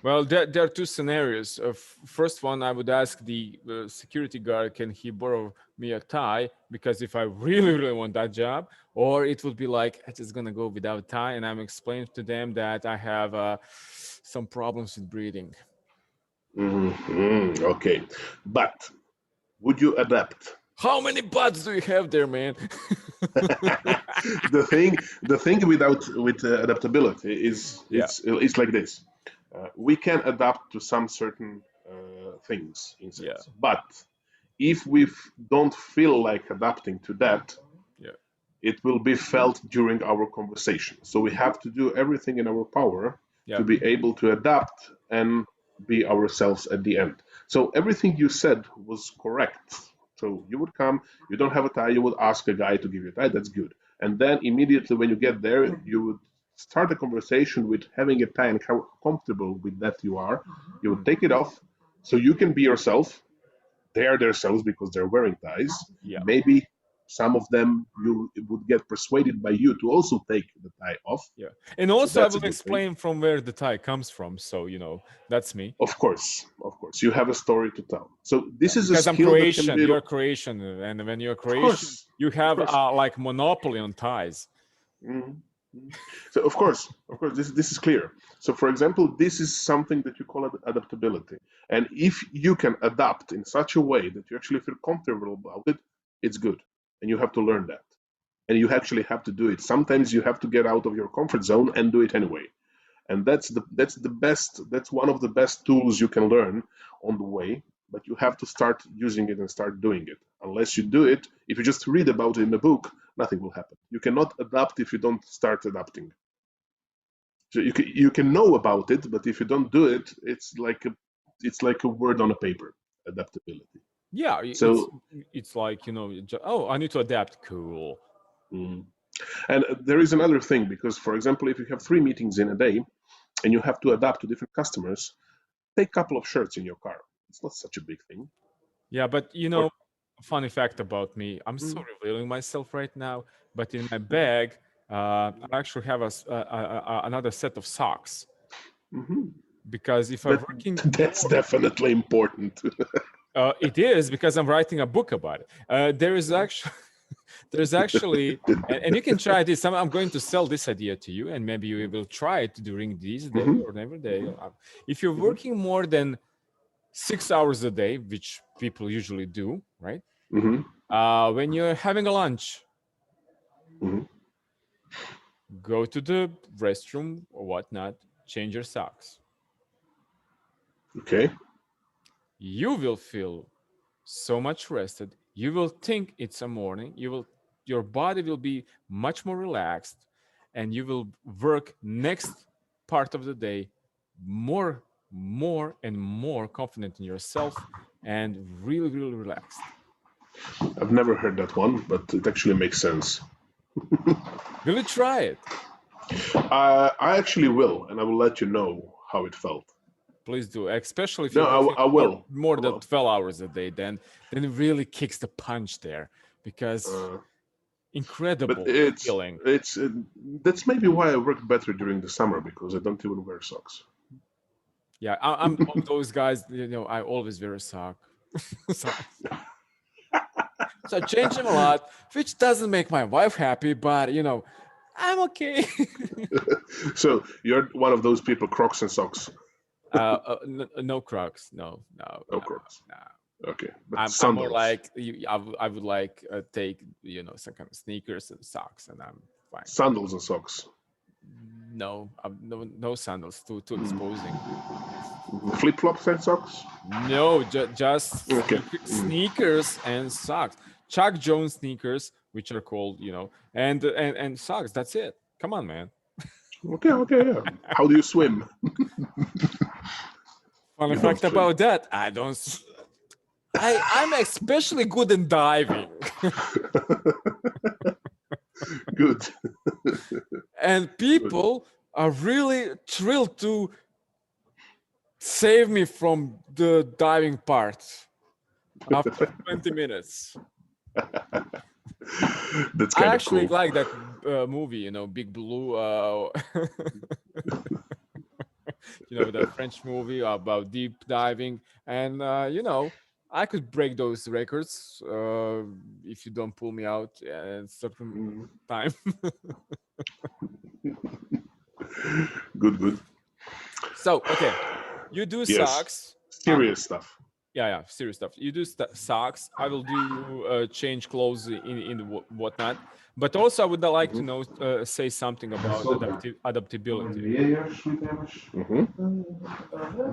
Well, there are two scenarios. First one, I would ask the security guard, can he borrow me a tie? Because if I really, really want that job, or it would be like, I'm just gonna go without tie, and I'm explaining to them that I have some problems with breathing. Okay, but would you adapt? How many butts do you have there, man? the thing with adaptability is Yeah, it's like this. We can adapt to some certain things in yeah, sales, but if don't feel like adapting to that, yeah, it will be felt during our conversation. So we have to do everything in our power yeah, to be able to adapt and be ourselves at the end. So everything you said was correct. So you would come, you don't have a tie, you would ask a guy to give you a tie, that's good. And then immediately when you get there, you would start a conversation with having a tie and how comfortable with that you are. You would take it off so you can be yourself. They are themselves because they're wearing ties. Yeah. Maybe some of them you would get persuaded by you to also take the tie off. Yeah. And also I that's a will good explain from where the tie comes from. So, that's me. Of course, you have a story to tell. So this is a Because I'm skill that can Croatian, be. you're Croatian, and when you're Of Croatian, course, you have of course. like monopoly on ties. Mhm. So of course, this is clear. So for example, this is something that you call adaptability. And if you can adapt in such a way that you actually feel comfortable about it, it's good. And you have to learn that. And you actually have to do it. Sometimes you have to get out of your comfort zone and do it anyway. And that's one of the best tools you can learn on the way, but you have to start using it and start doing it. Unless you do it, if you just read about it in a book, nothing will happen. You cannot adapt if you don't start adapting. So you can know about it, but if you don't do it, it's like a word on a paper. Adaptability. Yeah, So it's like, oh, I need to adapt. Cool. And there is another thing, because for example, if you have 3 meetings in a day and you have to adapt to different customers, take a couple of shirts in your car. It's not such a big thing. Yeah, but funny fact about me, I'm so revealing myself right now, but in my bag, I actually have another set of socks. Because if I'm working, That's definitely important. it is, because I'm writing a book about it. There's actually, and you can try this. I'm going to sell this idea to you, and maybe you will try it during this day or every day. If you're working more than 6 hours a day, which people usually do, right? When you're having a lunch, go to the restroom or whatnot, change your socks. Okay. You will feel so much rested. You will think it's a morning. Your body will be much more relaxed, and you will work next part of the day more and more confident in yourself and really, really relaxed. I've never heard that one, but it actually makes sense. Will you try it? I actually will, and I will let you know how it felt. Please do, especially if No, you're working I will. more than 12 hours a day. Then it really kicks the punch there, because incredible But it's feeling. that's maybe why I work better during the summer, because I don't even wear socks. Yeah, I'm one of those guys. I always wear a sock. Socks. So I change them a lot, which doesn't make my wife happy, but I'm okay. So you're one of those people, Crocs and socks. No Crocs, no. No Crocs. Okay, but I'm more sandals. like I would like take some kind of sneakers and socks, and I'm fine. Sandals and socks. No, no sandals, too exposing. Flip flops and socks. No, just Okay. sneakers and socks. Chuck Jones sneakers, which are called, and socks. That's it. Come on, man. Okay, yeah. How do you swim? Fun You fact don't about that, I don't. I'm especially good in diving. Good. And people are really thrilled to save me from the diving part after 20 minutes. That's I kind of actually cool. like that movie, Big Blue. The French movie about deep diving, and I could break those records if you don't pull me out at certain time. Good. So, okay, you do Yes. socks. Serious stuff. Yeah, serious stuff. You do socks. I will do change clothes in the whatnot. But also, I would like to know, say something about adaptability.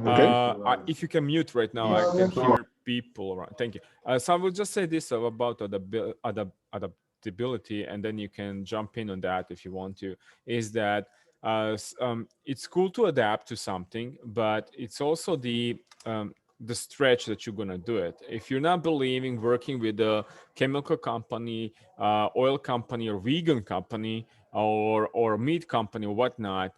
Okay. If you can mute right now, I can hear people around. Thank you. So I will just say this about adaptability, and then you can jump in on that if you want to. Is that it's cool to adapt to something, but it's also the the stretch that you're gonna do it. If you're not believing working with a chemical company, oil company, or vegan company, or meat company or whatnot,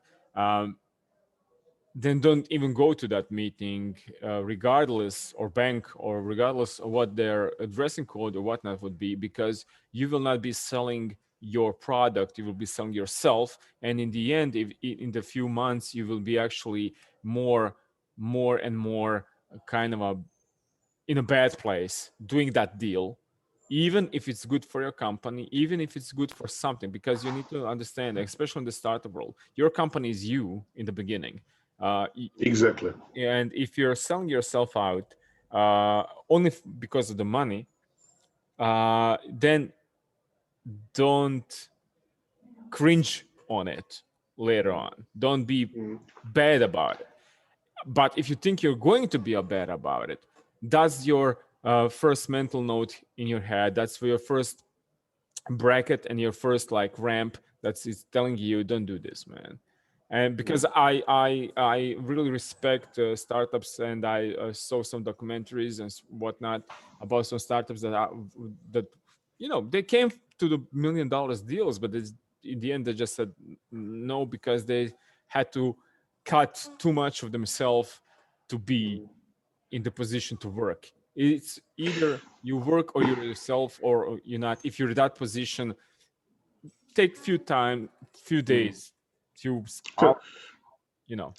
then don't even go to that meeting, regardless, or bank, or regardless of what their addressing code or whatnot would be, because you will not be selling your product, you will be selling yourself. And in the end, if in the few months, you will be actually more and more kind of in a bad place doing that deal, even if it's good for your company, even if it's good for something, because you need to understand, especially in the startup world, your company is you in the beginning. Exactly. And if you're selling yourself out only because of the money, then don't cringe on it later on. Don't be bad about it. But if you think you're going to be a bad about it, that's your first mental note in your head. That's your first bracket and your first like ramp that's is telling you, don't do this, man. And because I really respect startups, and I saw some documentaries and whatnot about some startups that they came to the $1 million deals, but in the end they just said no, because they had to cut too much of themselves to be in the position to work. It's either you work or you're yourself, or you're not. If you're in that position, take few days to So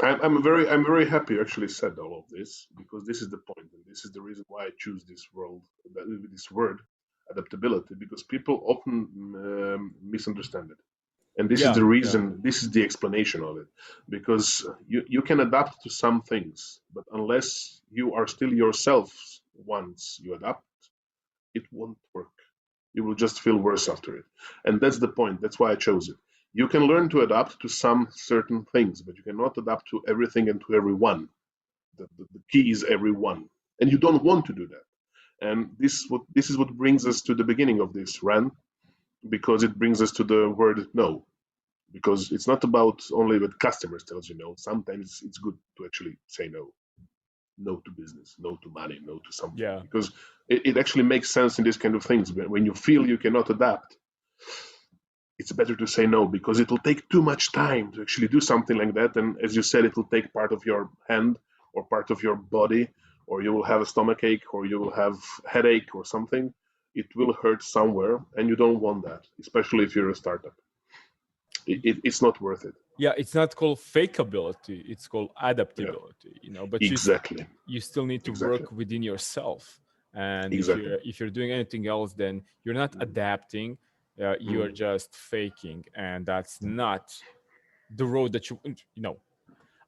I'm very happy you actually said all of this, because this is the point, and this is the reason why I choose this word, adaptability, because people often misunderstand it. And this is Yeah, the yeah, reason, this is the explanation of it, because you can adapt to some things, but unless you are still yourself once you adapt, it won't work. You will just feel worse after it. And that's the point. That's why I chose it. You can learn to adapt to some certain things, but you cannot adapt to everything and to everyone. The key is everyone. And you don't want to do that. And this is what brings us to the beginning of this rant, because it brings us to the word no. Because it's not about only what customers tells you no. Sometimes it's good to actually say no. No to business, no to money, no to something. yeah. Because it actually makes sense in this kind of things. When you feel you cannot adapt, it's better to say no, because it will take too much time to actually do something like that. And as you said, it will take part of your hand or part of your body, or you will have a stomach ache, or you will have headache or something. It will hurt somewhere, and you don't want that, especially if you're a startup. It's not worth it. Yeah, it's not called fakeability, it's called Yeah, adaptability, but exactly, you still need to exactly, work within yourself. And exactly. if you're doing anything else, then you're not adapting, you're Mm. just faking, and that's not the road that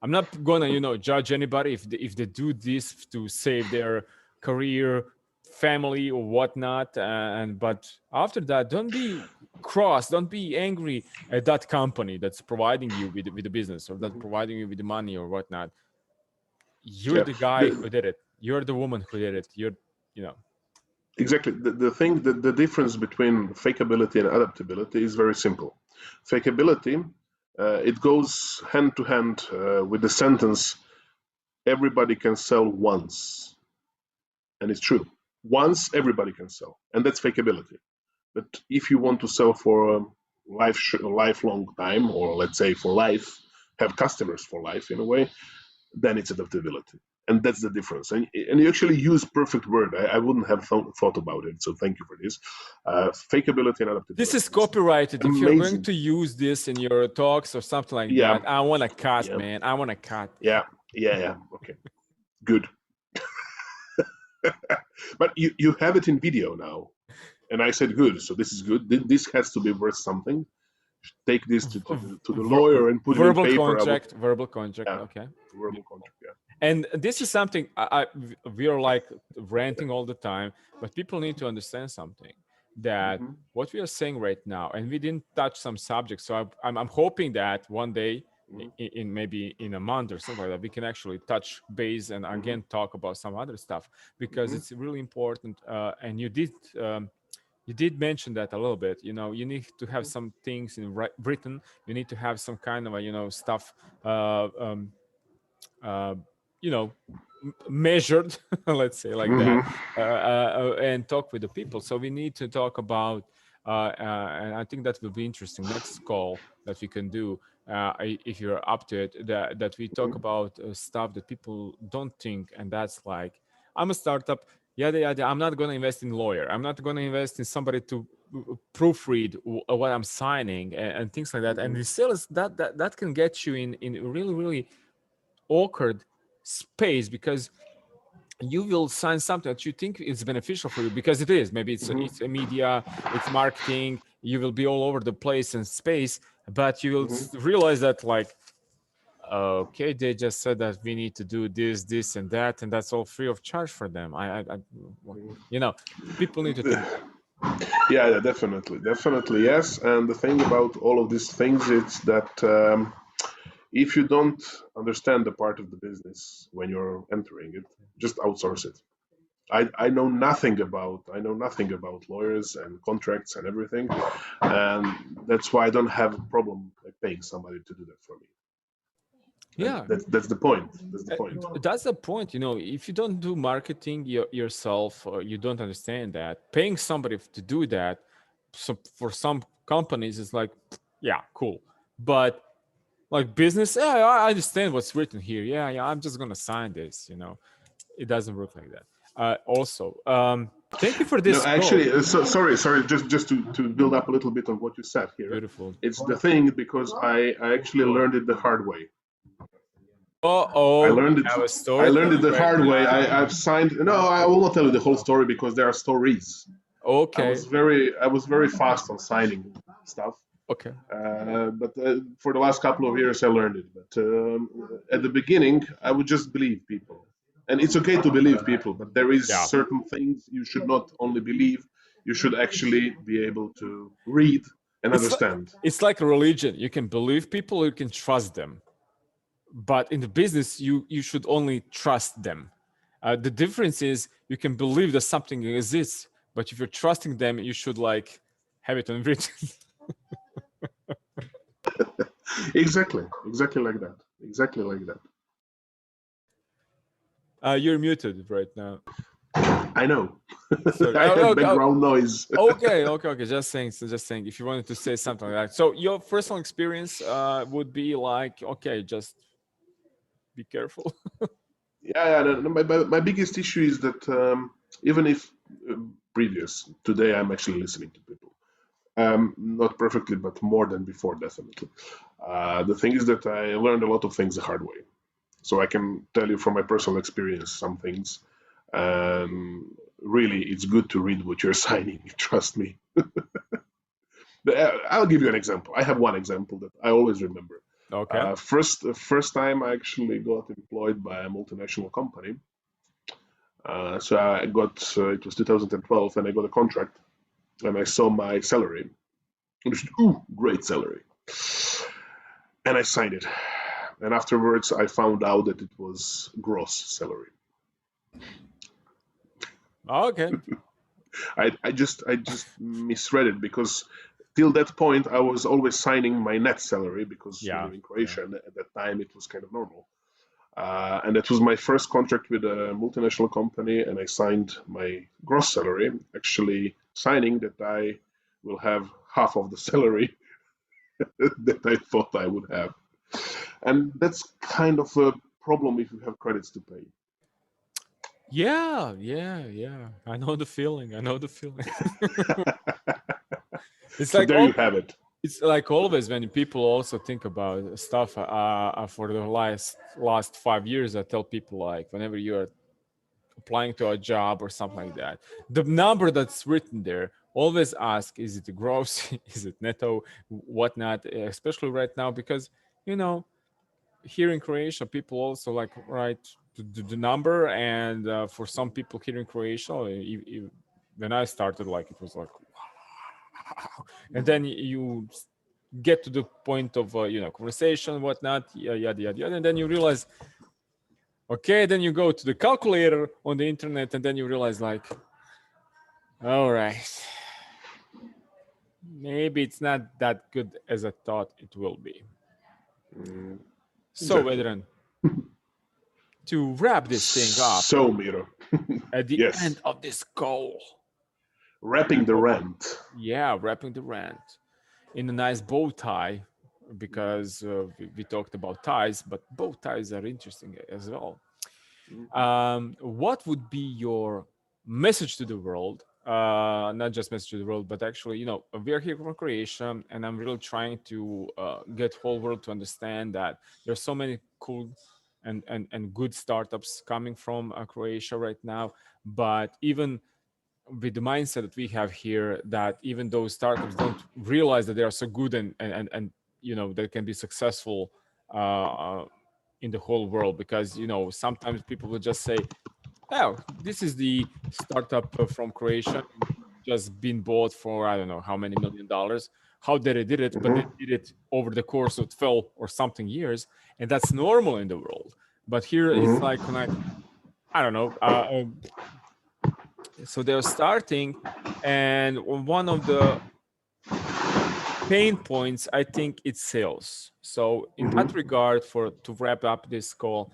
I'm not gonna, judge anybody if they do this to save their career, family, or whatnot. And but after that, don't be cross, don't be angry at that company that's providing you with the business, or that Mhm. providing you with the money or whatnot. You're Yeah, the guy who did it. You're the woman who did it. You know. exactly. The thing, the difference between fakeability and adaptability is very simple. Fakeability, it goes hand to hand with the sentence, everybody can sell once. And it's true. Once everybody can sell. And that's fakeability. But if you want to sell for a lifelong time, or let's say for life, have customers for life in a way, then it's adaptability. And that's the difference. And you actually use perfect word. I wouldn't have thought about it. So thank you for this. Fakeability and This adaptability. is It's copyrighted. If you're going amazing. to use this in your talks or something like Yeah, that, I want to cut, yeah, man. I want to cut. yeah, yeah. Okay, good. But you have it in video now. And I said, good. So this is good. This has to be worth something. Take this to the lawyer and put it in Verbal paper. I would, contract. Verbal contract. yeah, Okay. verbal contract. Yeah. And this is something we are like ranting all the time, but people need to understand something, that Hmm. what we are saying right now, and we didn't touch some subjects. So I'm hoping that one day, Hmm. in maybe in a month or something like that, we can actually touch base and Hmm. again talk about some other stuff, because Hmm. it's really important. And you did mention that a little bit. You need to have some things in written. You need to have some kind of stuff. Uh, you know measured, let's say like Hmm. that, and talk with the people. So we need to talk about, and I think that will be interesting. Next call that we can do, if you're up to it, that we talk about stuff that people don't think, and that's like, I'm a startup. Yada yada. I'm not going to invest in lawyer. I'm not going to invest in somebody to proofread what I'm signing and things like that. And the sales that can get you in really really awkward space, because you will sign something that you think is beneficial for you, because it is. Maybe it's a media, it's marketing. You will be all over the place in space, but you will realize that like, okay, they just said that we need to do this and that, and that's all free of charge for them. You know, people need to think. Yeah, definitely, yes. And the thing about all of these things is that if you don't understand the part of the business when you're entering it, just outsource it. I know nothing about lawyers and contracts and everything, and that's why I don't have a problem like paying somebody to do that for me. Yeah, that's the point. That's the point. that's the point. You know, if you don't do marketing yourself, or you don't understand that, paying somebody to do that, so for some companies it's like, yeah, cool. But like business, yeah, I understand what's written here. Yeah, I'm just gonna sign this. You know, it doesn't work like that. Also, thank you for No, this call. actually, sorry. Just to build up a little bit on what you said here. Beautiful. It's the thing because I actually learned it the hard way. I Oh, learned it. have a I story to learned it me the right hard way. now. I've signed. No, I will not tell you the whole story because there are stories. Okay. I was very fast on signing stuff. Okay. But for the last couple of years, I learned it. But at the beginning, I would just believe people, and it's okay to believe people. But there is Yeah. certain things you should not only believe; you should actually be able to read and understand. It's like a religion. You can believe people, or you can trust them. But in the business, you should only trust them. The difference is you can believe that something exists, but if you're trusting them, you should like have it on written. Exactly like that. Exactly like that. You're muted right now. I know. Sorry. I have background noise. Okay. Just saying. So just saying. If you wanted to say something like that, so your personal experience would be like, okay, just be careful. Yeah. No, my biggest issue is that even if today I'm actually listening to people. Not perfectly, but more than before, definitely. The thing is that I learned a lot of things the hard way. So I can tell you from my personal experience some things. Really, it's good to read what you're signing. Trust me. I'll give you an example. I have one example that I always remember. Okay. First time I actually got employed by a multinational company. So I got it was 2012, and I got a contract, and I saw my salary. Ooh, great salary. And I signed it. And afterwards, I found out that it was gross salary. Okay. I just misread it because till that point I was always signing my net salary because we Yeah. live in Croatia and at that time it was kind of normal. And that was my first contract with a multinational company, and I signed my gross salary, actually signing that I will have half of the salary that I thought I would have. And that's kind of a problem if you have credits to pay. Yeah. I know the feeling. It's So like there you have it. it's like always when people also think about stuff for the last 5 years. I tell people like whenever you're applying to a job or something like that, the number that's written there, always ask, is it gross? Is it netto? Whatnot? Especially right now, because you know, here in Croatia, people also like write the number, and for some people here in Croatia, when I started, like it was like, wow. And then you get to the point of conversation, whatnot, yada, and then you realize, okay, then you go to the calculator on the internet, and then you realize like, all right, maybe it's not that good as I thought it will be. So Exactly. Vedran, to wrap this thing up So, Miro. at the Yes. end of this call. Wrapping the rant. Yeah, wrapping the rant in a nice bow tie, because we talked about ties, but bow ties are interesting as well. What would be your message to the world? Not just message to the world, but actually, we are here from Croatia, and I'm really trying to get whole world to understand that there's so many cool and good startups coming from Croatia right now. But even with the mindset that we have here, that even those startups don't realize that they are so good and they can be successful in the whole world, because sometimes people will just say, oh, this is the startup from Croatia, just been bought for I don't know how many $1 million. How they did it, but they did it over the course of 12 or something years, and that's normal in the world. But here it's like I don't know. So they're starting, and one of the pain points, I think, it's sales. So in that regard, to wrap up this call,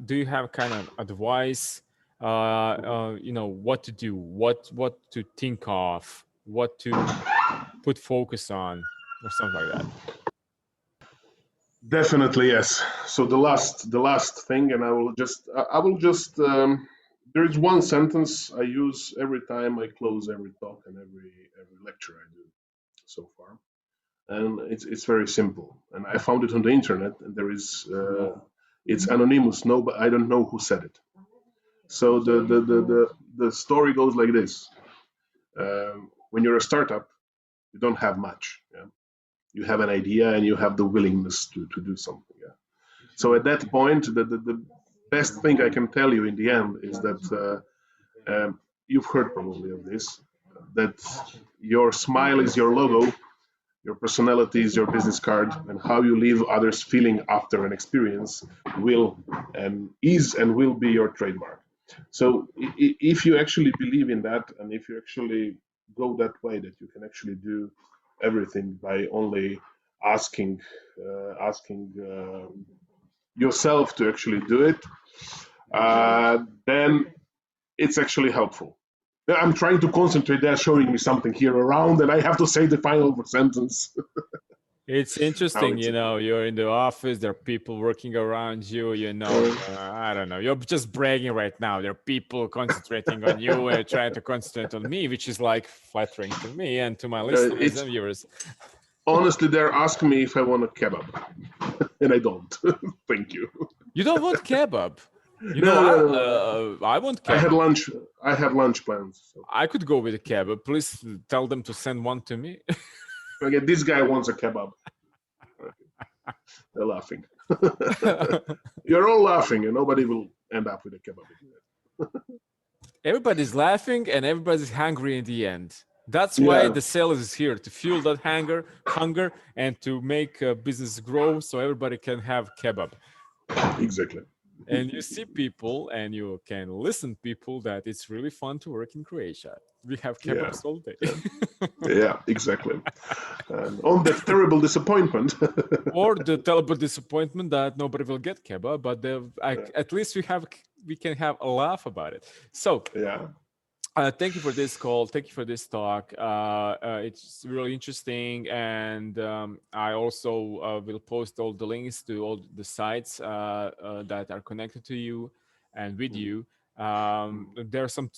do you have kind of advice? What to do, what to think of, what to put focus on, or something like that. Definitely yes. So the last thing, and I will just there is one sentence I use every time I close every talk and every lecture I do so far, and it's very simple. And I found it on the internet, and there is it's anonymous. No, but I don't know who said it. So the story goes like this: when you're a startup, you don't have much. Yeah? You have an idea and you have the willingness to do something. Yeah? So at that point, the best thing I can tell you in the end is that you've heard probably of this, that your smile is your logo, your personality is your business card, and how you leave others feeling after an experience will be your trademark. So if you actually believe in that, and if you actually go that way, that you can actually do everything by only asking yourself to actually do it, then it's actually helpful. I'm trying to concentrate. They're showing me something here around, and I have to say the final sentence. It's interesting, you're in the office, there are people working around you, I don't know, you're just bragging right now. There are people concentrating on you and trying to concentrate on me, which is like flattering to me and to my listeners and viewers. Honestly, they're asking me if I want a kebab, and I don't. Thank you. You don't want kebab? No. I want kebab. I have lunch plans. So. I could go with a kebab. Please tell them to send one to me. Okay, this guy wants a kebab. They're laughing. You're all laughing, and nobody will end up with a kebab. Everybody's laughing, and everybody's hungry in the end. That's why the sales is here, to fuel that hunger, and to make business grow, so everybody can have kebab. Exactly. And you see people, and you can listen people, that it's really fun to work in Croatia. We have kebabs all day. Yeah, exactly. And on the terrible disappointment. Or the terrible disappointment that nobody will get kebab, but at least we can have a laugh about it. So thank you for this call. Thank you for this talk. It's really interesting, and I also will post all the links to all the sites that are connected to you and with you. There are some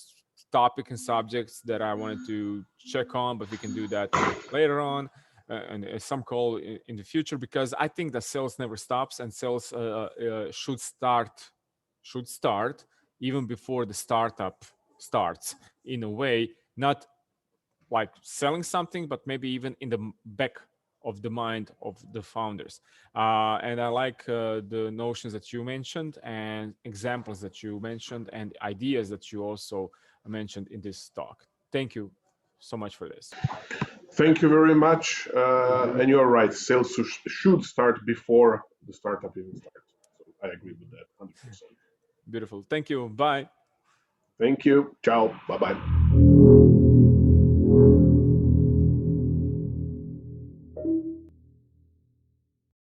topic and subjects that I wanted to check on, but we can do that later on, and some call in the future, because I think that sales never stops, and sales should start even before the startup starts, in a way, not like selling something, but maybe even in the back of the mind of the founders. And I like the notions that you mentioned, and examples that you mentioned, and ideas that you also mentioned in this talk. Thank you so much for this. Thank you very much. And you're right, sales should start before the startup even starts. So I agree with that 100%. Beautiful. Thank you. Bye. Thank you. Ciao. Bye-bye.